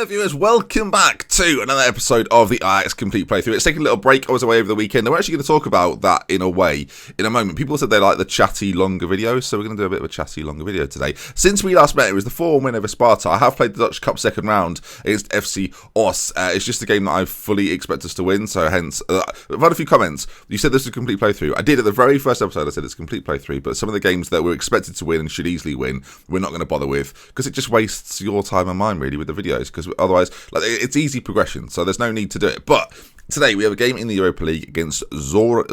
there, viewers. Welcome back to another episode of the Ajax Complete Playthrough. It's taking a little break. I was away over the weekend, and we're actually going to talk about that in a way in a moment. People said they like the chatty, longer videos, so we're going to do a bit of a chatty, longer video today. Since we last met, it was the 4-1 win over Sparta. I have played the Dutch Cup second round against FC Os. It's just a game that I fully expect us to win, so hence, I've had a few comments. You said this was a complete playthrough. I did at the very first episode, I said it's a complete playthrough, but some of the games that we're expected to win and should easily win, we're not going to bother with, because it just wastes your time and mine, really, with the videos, because otherwise, like, it's easy progression, so there's no need to do it. But today we have a game in the Europa League against Zoya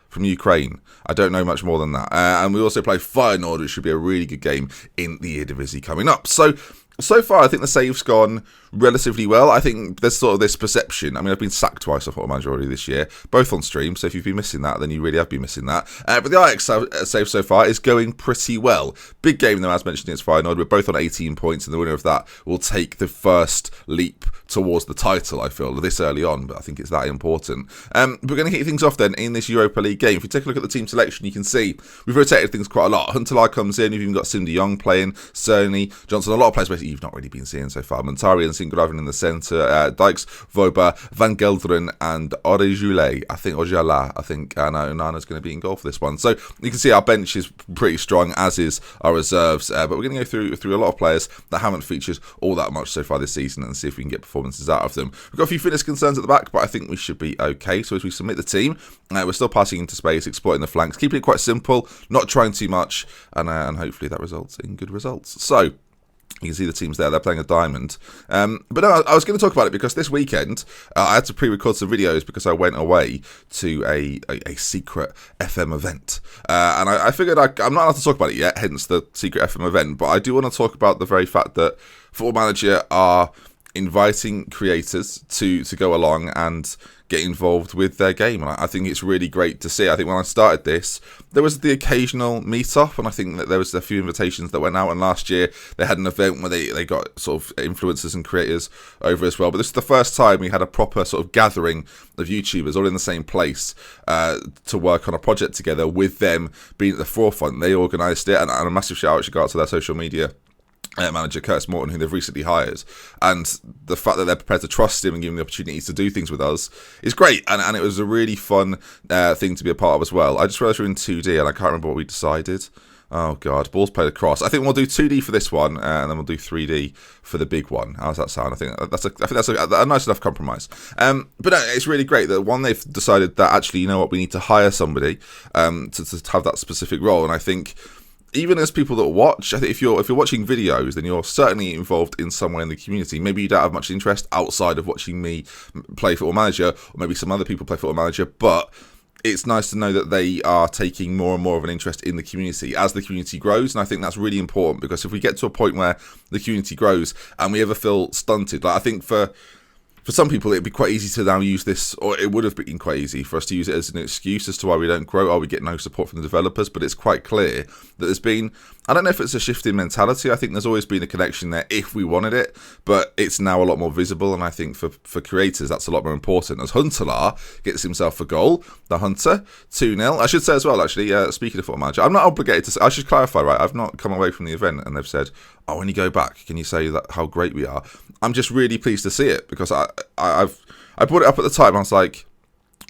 from Ukraine. I don't know much more than that. And we also play Feyenoord, which should be a really good game in the Eredivisie coming up. So far, I think the save's gone relatively well. I think there's sort of this perception. I mean, I've been sacked twice off Football Manager already this year, both on stream, so if you've been missing that, then you really have been missing that. But the Ajax save so far is going pretty well. Big game, though, as mentioned, against Feyenoord. We're both on 18 points, and the winner of that will take the first leap towards the title, I feel, this early on, but I think it's that important. We're going to kick things off then in this Europa League game. If you take a look at the team selection, you can see we've rotated things quite a lot. Huntelaar comes in, we've even got Sim de Jong playing, Cerny, Johnson, a lot of players basically you've not really been seeing so far. Montari and Singraven in the centre, Dykes, Voba, Van Gelderen, and Orejule. I think Onana's going to be in goal for this one. So you can see our bench is pretty strong, as is our reserves, but we're going to go through a lot of players that haven't featured all that much so far this season and see if we can get performances out of them. We've got a few fitness concerns at the back, but I think we should be okay. So as we submit the team, we're still passing into space, exploiting the flanks, keeping it quite simple, not trying too much, and hopefully that results in good results. So you can see the teams there, they're playing a diamond. But no, I was going to talk about it because this weekend I had to pre-record some videos because I went away to a secret FM event. And I figured I'm not allowed to talk about it yet, hence the secret FM event, but I do want to talk about the very fact that Football Manager are inviting creators to go along and get involved with their game, and I think it's really great to see. I think when I started this, there was the occasional meet-up, and I think that there was a few invitations that went out, and last year they had an event where they got sort of influencers and creators over as well, but this is the first time we had a proper sort of gathering of YouTubers all in the same place to work on a project together, with them being at the forefront. They organised it, and a massive shout out should go out to their social media manager Curtis Morton, who they've recently hired, and the fact that they're prepared to trust him and give him the opportunities to do things with us is great, and it was a really fun thing to be a part of as well. I just realised we're in 2D and I can't remember what we decided. Oh god, balls played across. I think we'll do 2D for this one, and then we'll do 3D for the big one. How does that sound? I think that's a nice enough compromise. But no, it's really great that they've decided that actually, you know what, we need to hire somebody to have that specific role, and I think, even as people that watch, I think if you're watching videos, then you're certainly involved in some way in the community. Maybe you don't have much interest outside of watching me play Football Manager, or maybe some other people play Football Manager, but it's nice to know that they are taking more and more of an interest in the community as the community grows, and I think that's really important, because if we get to a point where the community grows and we ever feel stunted, like I think for some people, it'd be quite easy to now use this, or it would have been quite easy for us to use it as an excuse as to why we don't grow, or we get no support from the developers. But it's quite clear that there's been, I don't know if it's a shift in mentality. I think there's always been a connection there if we wanted it, but it's now a lot more visible. And I think for creators, that's a lot more important. As Huntelaar gets himself a goal, the Hunter, 2-0. I should say as well, actually, speaking of Football Manager, I'm not obligated to say, I should clarify, right? I've not come away from the event and they've said, oh, when you go back, can you say that how great we are? I'm just really pleased to see it, because I brought it up at the time. I was like,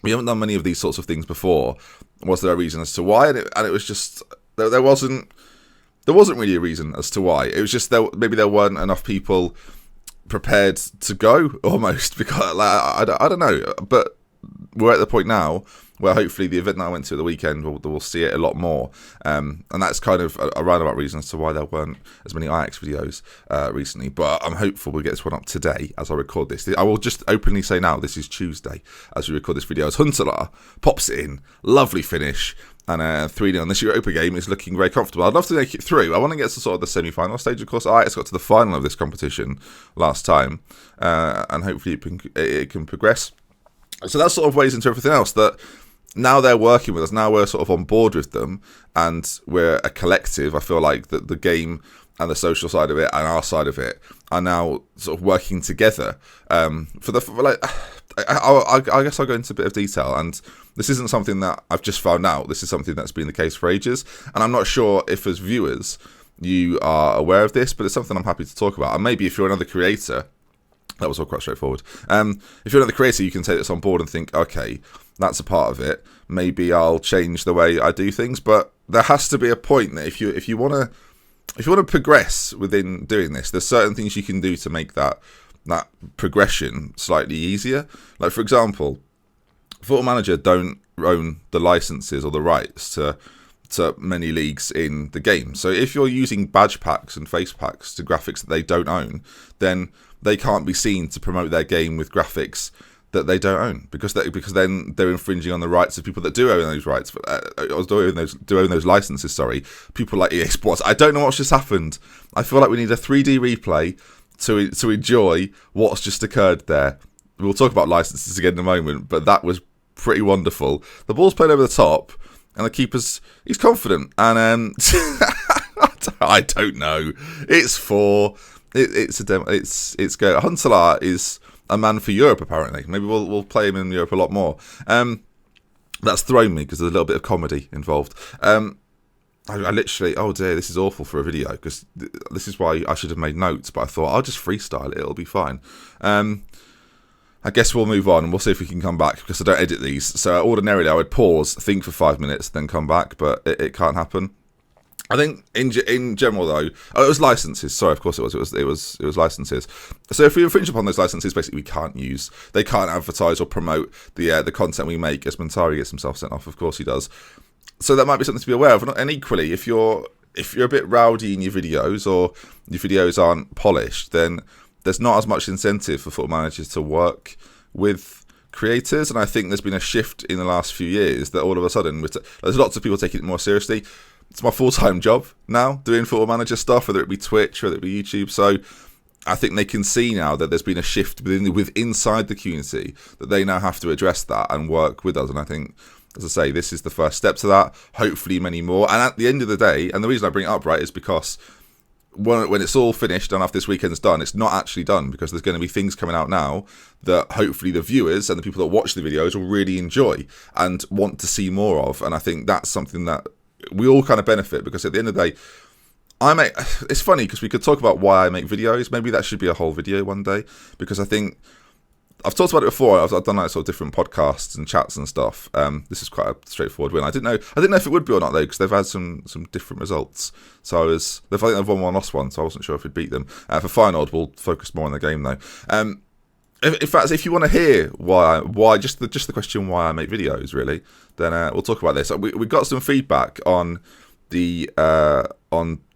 we haven't done many of these sorts of things before. Was there a reason as to why? And it was just, there wasn't really a reason as to why. It was just maybe there weren't enough people prepared to go, almost, because I don't know. But we're at the point now where hopefully the event that I went to the weekend, we'll see it a lot more. And that's kind of a roundabout reason as to why there weren't as many Ajax videos recently. But I'm hopeful we'll get this one up today as I record this. I will just openly say now, this is Tuesday as we record this video. As Huntelaar pops it in, lovely finish, and 3-0 on this Europa game is looking very comfortable. I'd love to make it through. I want to get to sort of the semi-final stage. Of course, Ajax got to the final of this competition last time, and hopefully it can progress. So that sort of weighs into everything else, that now they're working with us, now we're sort of on board with them, and we're a collective. I feel like that the game and the social side of it and our side of it are now sort of working together. I guess I'll go into a bit of detail, and this isn't something that I've just found out. This is something that's been the case for ages, and I'm not sure if as viewers you are aware of this, but it's something I'm happy to talk about. And maybe if you're another creator, that was all quite straightforward. If you're another creator, you can take this on board and think, okay, that's a part of it. Maybe I'll change the way I do things. But there has to be a point that if you want to progress within doing this, there's certain things you can do to make that progression slightly easier. Like, for example, Football Manager don't own the licenses or the rights to many leagues in the game. So if you're using badge packs and face packs to graphics that they don't own, then they can't be seen to promote their game with graphics that they don't own, because then they're infringing on the rights of people that do own those rights, do own those licenses. Sorry, people like EA Sports. I don't know what's just happened. I feel like we need a 3D replay to enjoy what's just occurred there. We'll talk about licenses again in a moment, but that was pretty wonderful. The ball's played over the top, and the keeper's he's confident, and I don't know. It's it's a demo. It's go. Huntelaar is a man for Europe, apparently. Maybe we'll play him in Europe a lot more. That's thrown me because there's a little bit of comedy involved. I literally, oh dear, this is awful for a video, because this is why I should have made notes, but I thought I'll just freestyle it, it'll be fine. I guess we'll move on and we'll see if we can come back, because I don't edit these. So ordinarily I would pause, think for 5 minutes, then come back, but it can't happen. I think in general though, it was licenses. Sorry, of course it was licenses. So if we infringe upon those licenses, basically they can't advertise or promote the content we make. As Montari gets himself sent off, of course he does. So that might be something to be aware of. And equally, if you're a bit rowdy in your videos, or your videos aren't polished, then there's not as much incentive for Football Managers to work with creators. And I think there's been a shift in the last few years that all of a sudden there's lots of people taking it more seriously. It's my full-time job now, doing Football Manager stuff, whether it be Twitch, whether it be YouTube. So I think they can see now that there's been a shift inside the community, that they now have to address that and work with us. And I think, as I say, this is the first step to that. Hopefully many more. And at the end of the day, and the reason I bring it up, right, is because when it's all finished and after this weekend's done, it's not actually done, because there's going to be things coming out now that hopefully the viewers and the people that watch the videos will really enjoy and want to see more of. And I think that's something that we all kind of benefit, because at the end of the day, it's funny because we could talk about why I make videos. Maybe that should be a whole video one day, because I think I've talked about it before. I've done like sort of different podcasts and chats and stuff. This is quite a straightforward win. I didn't know if it would be or not though, because they've had some different results. So I think they've won one, lost one. So I wasn't sure if we'd beat them. For Feyenoord, we'll focus more on the game though. In fact, if you want to hear why just the question why I make videos, really, then we'll talk about this. We got some feedback on the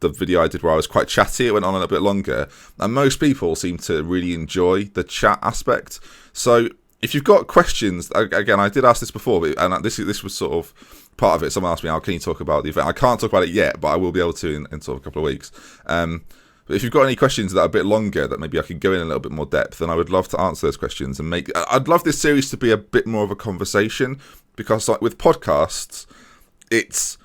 video I did where I was quite chatty. It went on a little bit longer, and most people seem to really enjoy the chat aspect. So if you've got questions, again, I did ask this before, and this was sort of part of it. Someone asked me, "How can you talk about the event?" I can't talk about it yet, but I will be able to in sort of a couple of weeks. But if you've got any questions that are a bit longer, that maybe I could go in a little bit more depth, then I would love to answer those questions and I'd love this series to be a bit more of a conversation, because like with podcasts, it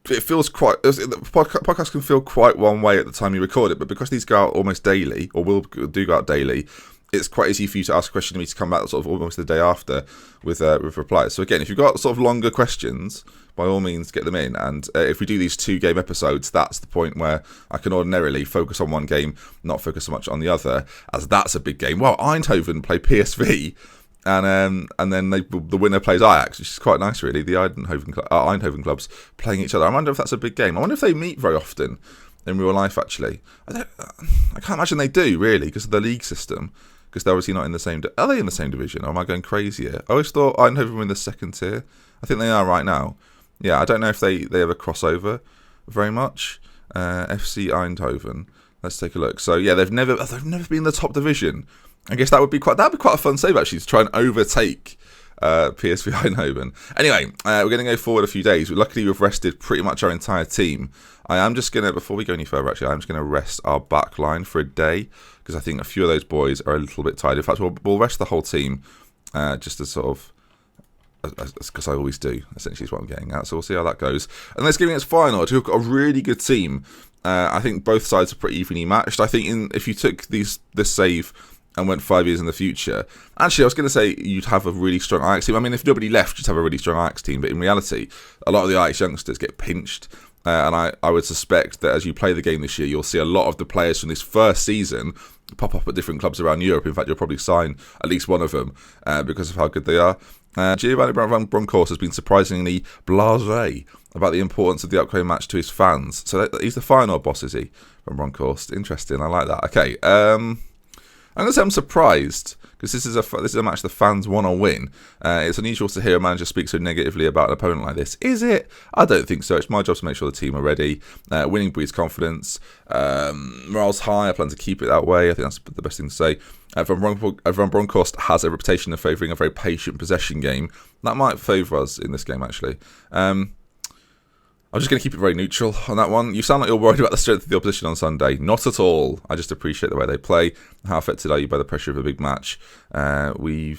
feels quite, podcasts can feel quite one way at the time you record it, but because these go out almost daily, or do go out daily, it's quite easy for you to ask a question to me to come back sort of almost the day after with replies. So again, if you've got sort of longer questions, by all means get them in. And if we do these 2-game episodes, that's the point where I can ordinarily focus on one game, not focus so much on the other, as that's a big game. Well, Eindhoven play PSV, and then the winner plays Ajax, which is quite nice, really. The Eindhoven clubs playing each other. I wonder if that's a big game. I wonder if they meet very often in real life, actually. I can't imagine they do, really, because of the league system. Because they're obviously not in the same... Are they in the same division, or am I going crazy here? I always thought Eindhoven were in the second tier. I think they are right now. Yeah, I don't know if they ever cross over very much. FC Eindhoven. Let's take a look. So yeah, they've never been in the top division. I guess that'd be quite a fun save actually, to try and overtake PSV Eindhoven. Anyway, we're going to go forward a few days. Luckily, we've rested pretty much our entire team. I am just going to, before we go any further, actually, I'm just going to rest our back line for a day, because I think a few of those boys are a little bit tired. In fact, we'll rest the whole team just to sort of, because I always do, essentially is what I'm getting at. So we'll see how that goes. And let's go against Feyenoord, who've got a really good team. I think both sides are pretty evenly matched. I think if you took this save and went 5 years in the future, actually, I was going to say you'd have a really strong Ajax team. I mean, if nobody left, you'd have a really strong Ajax team. But in reality, a lot of the Ajax youngsters get pinched And I would suspect that as you play the game this year, you'll see a lot of the players from this first season pop up at different clubs around Europe. In fact, you'll probably sign at least one of them because of how good they are. Giovanni Van Bronckhorst has been surprisingly blasé about the importance of the upcoming match to his fans. So he's the Feyenoord boss, is he? Van Bronckhorst. Interesting. I like that. Okay. I'm going to say I'm surprised because this is a match the fans want to win. It's unusual to hear a manager speak so negatively about an opponent like this. Is it? I don't think so. It's my job to make sure the team are ready. Winning breeds confidence. Morale's high. I plan to keep it that way. I think that's the best thing to say. Van Bronckhorst has a reputation of favouring a very patient possession game. That might favour us in this game, actually. I'm just going to keep it very neutral on that one. You sound like you're worried about the strength of the opposition on Sunday. Not at all. I just appreciate the way they play. How affected are you by the pressure of a big match? I don't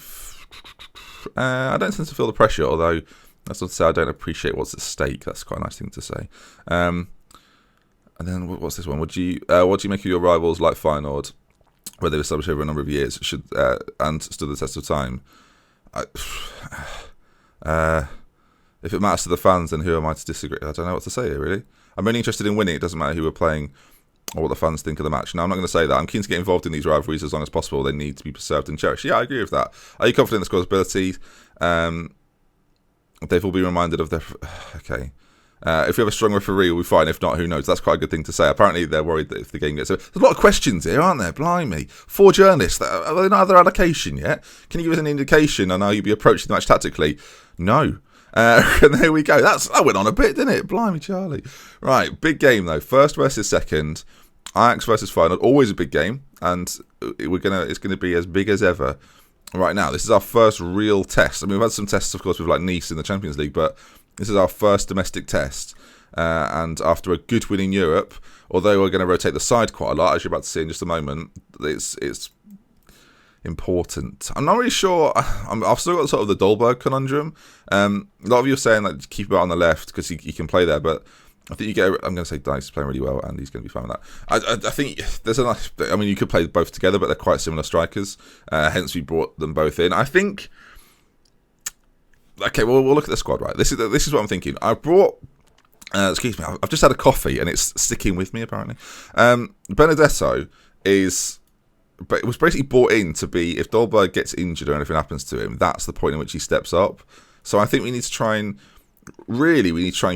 tend to feel the pressure, although that's not to say I don't appreciate what's at stake. That's quite a nice thing to say. And then what's this one? What do you make of your rivals like Feyenoord, where they've established over a number of years and stood the test of time? If it matters to the fans, then who am I to disagree? I don't know what to say here, really. I'm really interested in winning. It doesn't matter who we're playing or what the fans think of the match. No, I'm not going to say that. I'm keen to get involved in these rivalries as long as possible. They need to be preserved and cherished. Yeah, I agree with that. Are you confident in the squad's ability? They've all been reminded of their... Okay. If we have a strong referee, we'll be fine. If not, who knows? That's quite a good thing to say. Apparently, they're worried that if the game gets... There's a lot of questions here, aren't there? Blimey. 4 journalists. Are they not had their allocation yet? Can you give us an indication on how you'll be approaching the match tactically? No. And there we go. That went on a bit, didn't it? Blimey, Charlie. Right, big game though. First versus second. Ajax versus Feyenoord. Always a big game, and it's gonna be as big as ever. Right now, this is our first real test. I mean, we've had some tests, of course, with like Nice in the Champions League, but this is our first domestic test. And after a good win in Europe, although we're going to rotate the side quite a lot, as you're about to see in just a moment, it's important. I'm not really sure. I've still got sort of the Dolberg conundrum. A lot of you are saying like keep him out on the left because he can play there, but I think I'm going to say Dice is playing really well and he's going to be fine with that. I think there's a nice... I mean, you could play both together, but they're quite similar strikers. Hence, we brought them both in. I think... Okay, well, we'll look at the squad, right? This is what I'm thinking. I brought... excuse me, I've just had a coffee and it's sticking with me, apparently. Benedetto is... But it was basically brought in to be, if Dolberg gets injured or anything happens to him, that's the point in which he steps up. So I think we need to try and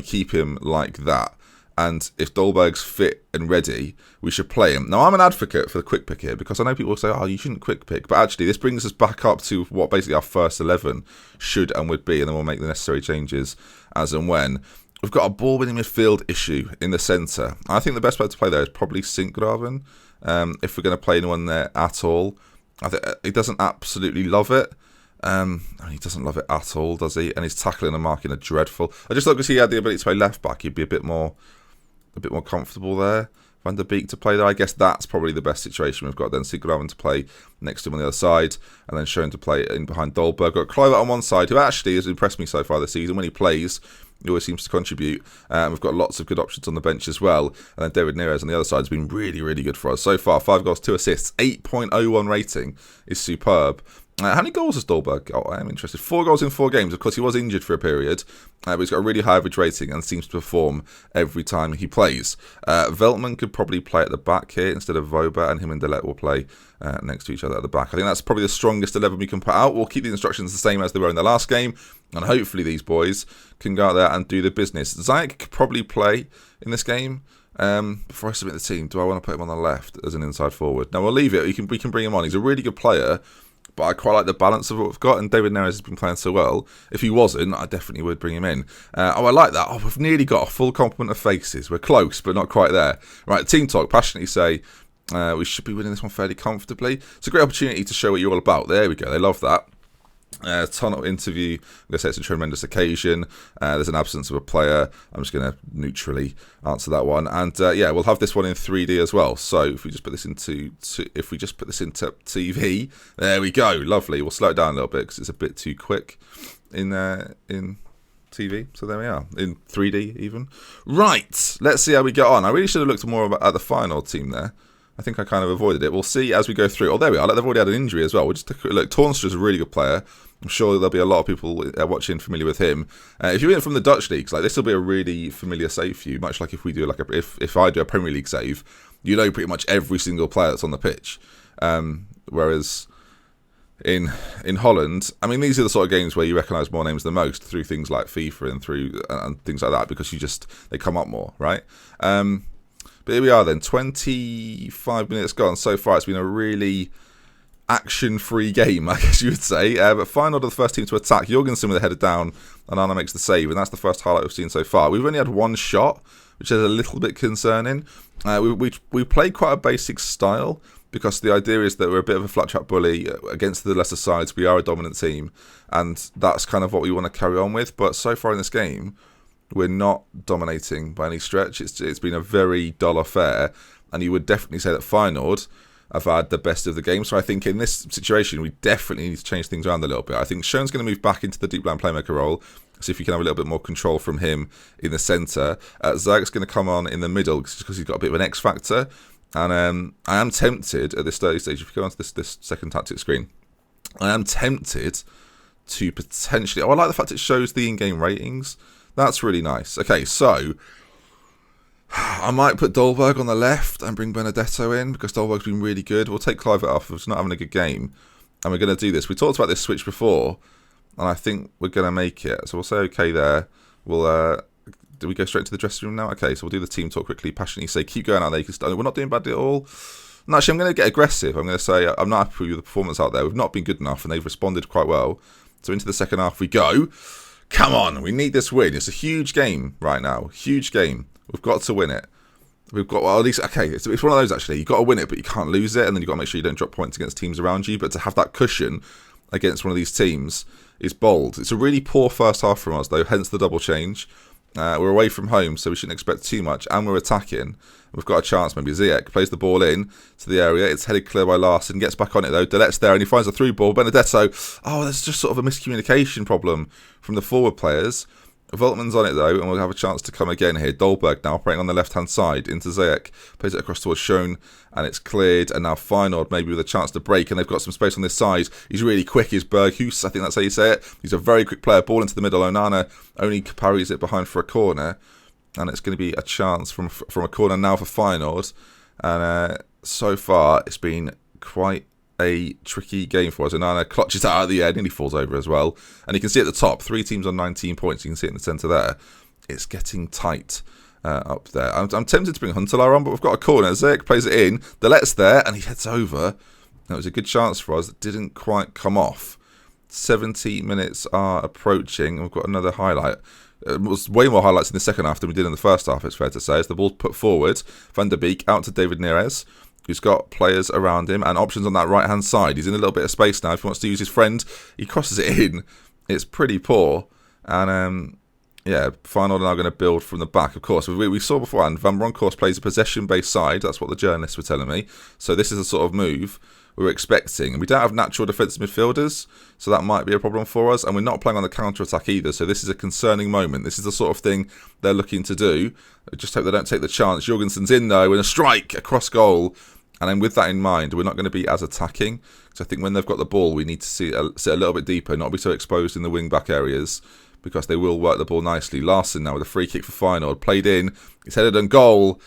keep him like that. And if Dolberg's fit and ready, we should play him. Now, I'm an advocate for the quick pick here because I know people say, oh, you shouldn't quick pick. But actually, this brings us back up to what basically our first 11 should and would be. And then we'll make the necessary changes as and when. We've got a ball-winning midfield issue in the centre. I think the best player to play there is probably Sinkgraven. If we're going to play anyone there at all. I think he doesn't absolutely love it. He doesn't love it at all, does he? And his tackling and marking are dreadful. I just thought because he had the ability to play left back, he'd be a bit more comfortable there. Van der Beek to play there. I guess that's probably the best situation we've got. Then Sinkgraven to play next to him on the other side, and then Schoen to play in behind Dolberg. Got Kluivert on one side, who actually has impressed me so far this season. When he plays, he always seems to contribute. We've got lots of good options on the bench as well. And then David Neres on the other side has been really, really good for us so far. 5 goals, 2 assists, 8.01 rating is superb. How many goals has Dolberg got? I am interested. 4 goals in 4 games. Of course, he was injured for a period, but he's got a really high average rating and seems to perform every time he plays. Veltman could probably play at the back here instead of Voba, and him and Delet will play next to each other at the back. I think that's probably the strongest 11 we can put out. We'll keep the instructions the same as they were in the last game, and hopefully these boys can go out there and do the business. Ziyech could probably play in this game. Before I submit the team, do I want to put him on the left as an inside forward? No, we'll leave it. We can bring him on. He's a really good player. But I quite like the balance of what we've got, and David Neres has been playing so well. If he wasn't, I definitely would bring him in. I like that. Oh, we've nearly got a full complement of faces. We're close, but not quite there. Right, Team Talk passionately say we should be winning this one fairly comfortably. It's a great opportunity to show what you're all about. There we go. They love that. Tunnel interview. I'm going to say it's a tremendous occasion. There's an absence of a player. I'm just going to neutrally answer that one. And we'll have this one in 3D as well. So if we just put this into TV, there we go. Lovely. We'll slow it down a little bit because it's a bit too quick in TV. So there we are, in 3D even. Right. Let's see how we get on. I really should have looked more at the Feyenoord team there. I think I kind of avoided it. We'll see as we go through. Oh, there we are. They've already had an injury as well. We'll just take a quick look. Toornstra is a really good player. I'm sure there'll be a lot of people watching familiar with him. If you're in from the Dutch leagues, like this will be a really familiar save for you. Much like if we do if I do a Premier League save, you know pretty much every single player that's on the pitch. Whereas in Holland, I mean, these are the sort of games where you recognise more names than most through things like FIFA and through and things like that, because they come up more, right? But here we are then, 25 minutes gone. So far it's been a really action-free game, I guess you would say. But Feyenoord are the first team to attack. Jorgensen with a header down, and Anna makes the save, and that's the first highlight we've seen so far. We've only had one shot, which is a little bit concerning. We play quite a basic style, because the idea is that we're a bit of a flat track bully against the lesser sides. We are a dominant team, and that's kind of what we want to carry on with. But so far in this game, we're not dominating by any stretch. It's been a very dull affair, and you would definitely say that Feyenoord have had the best of the game. So I think in this situation, we definitely need to change things around a little bit. I think Schoen's going to move back into the deep line playmaker role, see if we can have a little bit more control from him in the centre. Ziyech's going to come on in the middle because he's got a bit of an X factor. And I am tempted at this early stage, if you go onto this second tactic screen, I am tempted to potentially... I like the fact it shows the in-game ratings. That's really nice. Okay, so I might put Dolberg on the left and bring Benedetto in, because Dolberg's been really good. We'll take Kluivert off if he's not having a good game. And we're going to do this. We talked about this switch before, and I think we're going to make it. So we'll say okay there. Do we go straight to the dressing room now? Okay, so we'll do the team talk quickly. Passionately say, keep going out there. We're not doing badly at all. No, actually, I'm going to get aggressive. I'm going to say I'm not happy with the performance out there. We've not been good enough, and they've responded quite well. So into the second half we go. Come on, we need this win. It's a huge game right now. Huge game. We've got to win it. We've got, well, at least, okay, it's one of those actually. You've got to win it, but you can't lose it, and then you've got to make sure you don't drop points against teams around you. But to have that cushion against one of these teams is bold. It's a really poor first half from us, though, hence the double change. We're away from home, so we shouldn't expect too much, and we're attacking. We've got a chance. Maybe Ziyech plays the ball in to the area. It's headed clear by Larson. Gets back on it though. Delet's there, and he finds a through ball. Benedetto. Oh, there's just sort of a miscommunication problem from the forward players. Veltman's on it though, and we'll have a chance to come again here. Dolberg now operating on the left-hand side into Ziyech. Plays it across towards Schoen, and it's cleared. And now Feyenoord maybe with a chance to break, and they've got some space on this side. He's really quick, is Berghus. I think that's how you say it. He's a very quick player. Ball into the middle. Onana only parries it behind for a corner. And it's going to be a chance from a corner now for Feyenoord. And so far, it's been quite a tricky game for us. Onana clutches out at the end, nearly falls over as well. And you can see at the top, 3 teams on 19 points. You can see it in the centre there. It's getting tight up there. I'm tempted to bring Huntelaar on, but we've got a corner. Ziyech plays it in. Delet's there, and he heads over. That was a good chance for us that didn't quite come off. 70 minutes are approaching. We've got another highlight. It was way more highlights in the second half than we did in the first half, it's fair to say. As the ball's put forward, Van der Beek out to David Neres, who's got players around him and options on that right-hand side. He's in a little bit of space now. If he wants to use his friend, he crosses it in. It's pretty poor. And, yeah, Feyenoord are now going to build from the back. Of course, we saw beforehand, Van Bronckhorst plays a possession-based side. That's what the journalists were telling me. So this is the sort of move we were expecting. And we don't have natural defensive midfielders, so that might be a problem for us. And we're not playing on the counter-attack either, so this is a concerning moment. This is the sort of thing they're looking to do. I just hope they don't take the chance. Jorgensen's in, though, and a strike across goal. And then with that in mind, we're not going to be as attacking. So I think when they've got the ball, we need to sit a little bit deeper, not be so exposed in the wing-back areas, because they will work the ball nicely. Larson now with a free kick for Feyenoord. Played in. He's headed on goal.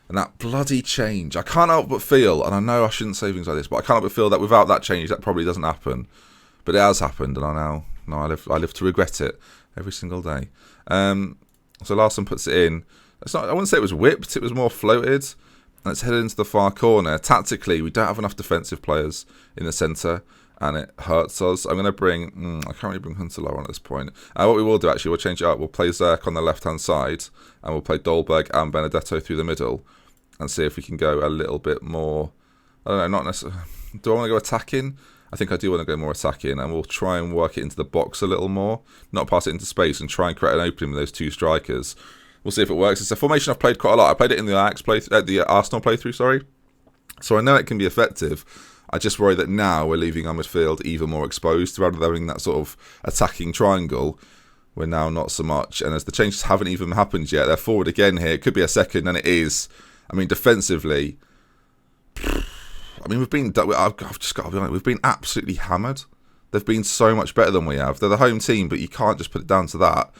And that bloody change. I can't help but feel, and I know I shouldn't say things like this, but I can't help but feel that without that change, that probably doesn't happen. But it has happened, and I live to regret it every single day. So Larson puts it in. I wouldn't say it was whipped, it was more floated. And it's headed into the far corner. Tactically, we don't have enough defensive players in the centre, and it hurts us. I'm going to bring... I can't really bring Huntelaar on at this point. What we will do, actually, we'll change it up. We'll play Ziyech on the left-hand side, and we'll play Dolberg and Benedetto through the middle, and see if we can go a little bit more... I don't know, not necessarily... Do I want to go attacking? I think I do want to go more attacking, and we'll try and work it into the box a little more, not pass it into space, and try and create an opening with those two strikers. We'll see if it works. It's a formation I've played quite a lot. I played it in the Arsenal playthrough, sorry. So I know it can be effective. I just worry that now we're leaving our midfield even more exposed. Rather than having that sort of attacking triangle, we're now not so much. And as the changes haven't even happened yet, they're forward again here. It could be a second, and it is. I mean, defensively, I've just got to be honest, we've been absolutely hammered They've been so much better than we have. They're the home team, but you can't just put it down to that.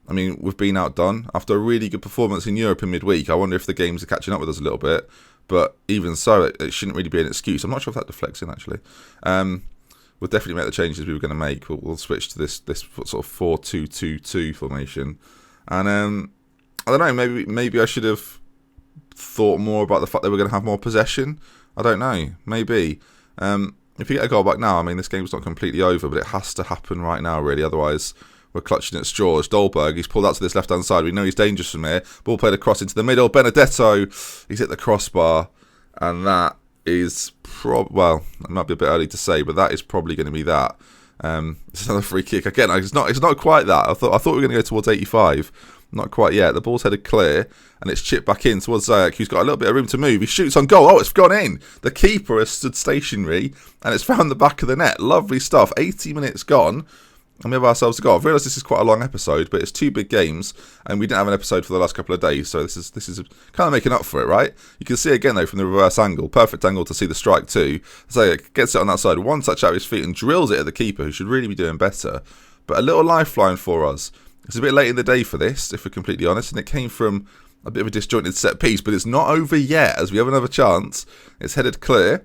I mean, we've been outdone. After a really good performance in Europe in midweek, I wonder if the games are catching up with us a little bit. But even so, it shouldn't really be an excuse. I'm not sure if that deflects in, actually. We'll definitely make the changes we were going to make. We'll switch to this sort of 4-2-2-2 formation. And I don't know, maybe I should have thought more about the fact that we're going to have more possession. I don't know. Maybe. If you get a goal back now, I mean, this game's not completely over, but it has to happen right now, really. Otherwise, we're clutching at straws. Dolberg, he's pulled out to this left-hand side. We know he's dangerous from here. Ball played across into the middle. Benedetto, he's hit the crossbar. And that is, well, it might be a bit early to say, but that is probably going to be that. It's another free kick. Again, it's not quite that. I thought we were going to go towards 85. Not quite yet. The ball's headed clear, and it's chipped back in towards Ziyech, who's got a little bit of room to move. He shoots on goal. Oh, it's gone in. The keeper has stood stationary, and it's found the back of the net. Lovely stuff. 80 minutes gone, and we have ourselves a goal. I've realised this is quite a long episode, but it's 2 big games, and we didn't have an episode for the last couple of days, so this is kind of making up for it, right? You can see again, though, from the reverse angle. Perfect angle to see the strike, too. Ziyech gets it on that side. One touch out of his feet and drills it at the keeper, who should really be doing better. But a little lifeline for us. It's a bit late in the day for this, if we're completely honest, and it came from a bit of a disjointed set piece, but it's not over yet, as we have another chance. It's headed clear,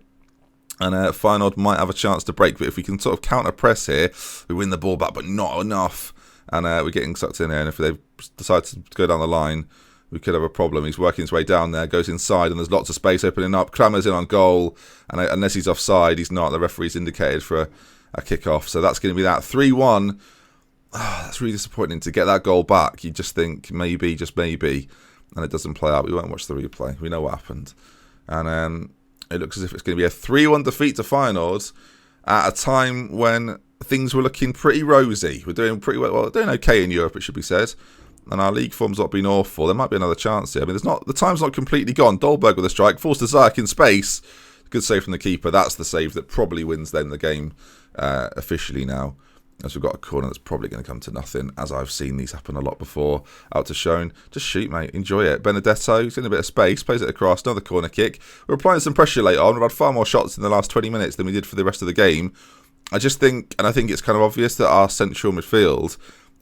and Feyenoord might have a chance to break, but if we can sort of counter-press here, we win the ball back, but not enough, and we're getting sucked in there, and if they decide to go down the line, we could have a problem. He's working his way down there, goes inside, and there's lots of space opening up. Clamours in on goal, and unless he's offside, he's not. The referee's indicated for a kick-off, so that's going to be that. 3-1. That's really disappointing to get that goal back. You just think maybe, just maybe, and it doesn't play out. We won't watch the replay. We know what happened. And it looks as if it's going to be a 3-1 defeat to Feyenoord at a time when things were looking pretty rosy. We're doing pretty well, doing okay in Europe, it should be said. And our league form's not been awful. There might be another chance here. I mean, the time's not completely gone. Dolberg with a strike, forced to Ziyech in space. Good save from the keeper. That's the save that probably wins them the game officially now. As we've got a corner that's probably going to come to nothing, as I've seen these happen a lot before. Out to Schoen. Just shoot, mate. Enjoy it. Benedetto, he's in a bit of space, plays it across. Another corner kick. We're applying some pressure later on. We've had far more shots in the last 20 minutes than we did for the rest of the game. I just think, and I think it's kind of obvious, that our central midfield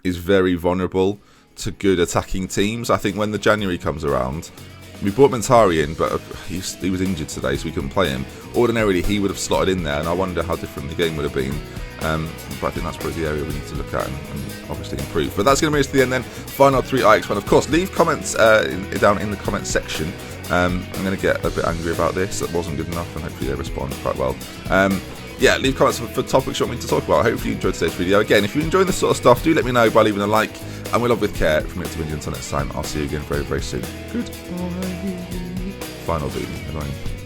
is very vulnerable to good attacking teams. I think when the January comes around, we brought Mentari in, but he was injured today, so we couldn't play him. Ordinarily, he would have slotted in there, and I wonder how different the game would have been. But I think that's probably the area we need to look at and obviously improve. But that's going to bring us to the end then. Feyenoord 3, Ajax 1. Of course, leave comments down in the comments section. I'm going to get a bit angry about this. That wasn't good enough, and hopefully they respond quite well. Yeah, leave comments for topics you want me to talk about. Hopefully you enjoyed today's video. Again, if you're enjoying this sort of stuff, do let me know by leaving a like. And we'll love with care from it to India. Until next time, I'll see you again very, very soon. Goodbye. Final beating. Bye.